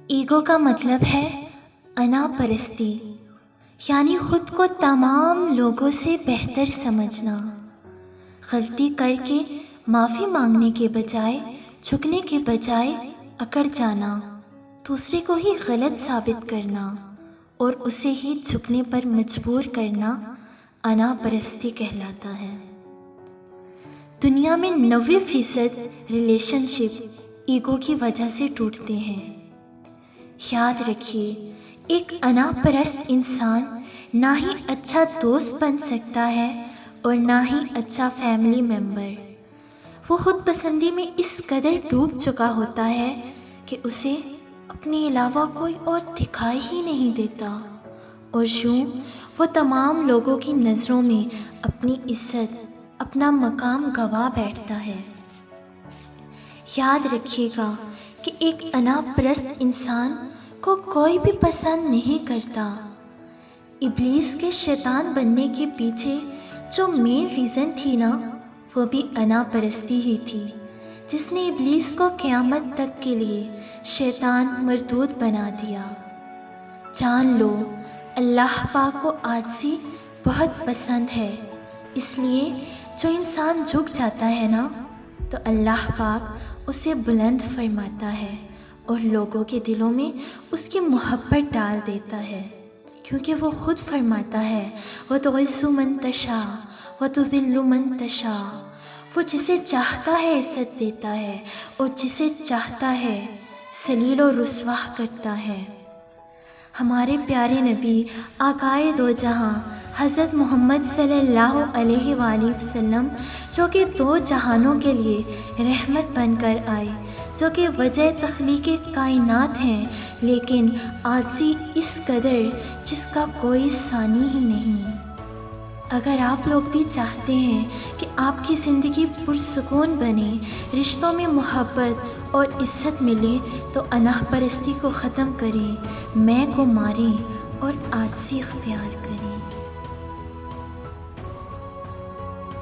Ego کا مطلب ہے انا پرستی، یعنی خود کو تمام لوگوں سے بہتر سمجھنا۔ غلطی کر کے معافی مانگنے کے بجائے، جھکنے کے بجائے اکڑ جانا، دوسرے کو ہی غلط ثابت کرنا اور اسے ہی جھکنے پر مجبور کرنا انا پرستی کہلاتا ہے۔ دنیا میں 90% ریلیشن شپ ایگو کی وجہ سے ٹوٹتے ہیں۔ یاد رکھیے، ایک انا پرست انسان نہ ہی اچھا دوست بن سکتا ہے اور نہ ہی اچھا فیملی ممبر۔ وہ خود پسندی میں اس قدر ڈوب چکا ہوتا ہے کہ اسے اپنے علاوہ کوئی اور دکھائی ہی نہیں دیتا، اور یوں وہ تمام لوگوں کی نظروں میں اپنی عزت، اپنا مقام گنوا بیٹھتا ہے۔ یاد رکھیے گا کہ ایک انا پرست انسان کو کوئی بھی پسند نہیں کرتا۔ ابلیس کے شیطان بننے کے پیچھے جو مین ریزن تھی نا، وہ بھی انا پرستی ہی تھی، جس نے ابلیس کو قیامت تک کے لیے شیطان مردود بنا دیا۔ جان لو، اللہ پاک کو عاجزی بہت پسند ہے، اس لیے جو انسان جھک جاتا ہے نا، تو اللہ پاک اسے بلند فرماتا ہے اور لوگوں کے دلوں میں اس کی محبت ڈال دیتا ہے، کیونکہ وہ خود فرماتا ہے وَتُعِزُّ مَن تَشَاءُ وَتُذِلُّ مَن تَشَاءُ۔ وہ جسے چاہتا ہے عزت دیتا ہے اور جسے چاہتا ہے ذلیل و رسوا کرتا ہے۔ ہمارے پیارے نبی آقائے دو جہاں حضرت محمد صلی اللہ علیہ وآلہ وسلم، جو کہ دو جہانوں کے لیے رحمت بن کر آئے، جو کہ وجہ تخلیق کائنات ہیں، لیکن عاجزی اس قدر جس کا کوئی ثانی ہی نہیں۔ اگر آپ لوگ بھی چاہتے ہیں کہ آپ کی زندگی پرسکون بنے، رشتوں میں محبت اور عزت ملے، تو انا پرستی کو ختم کریں، میں کو ماریں اور عاجزی اختیار کریں۔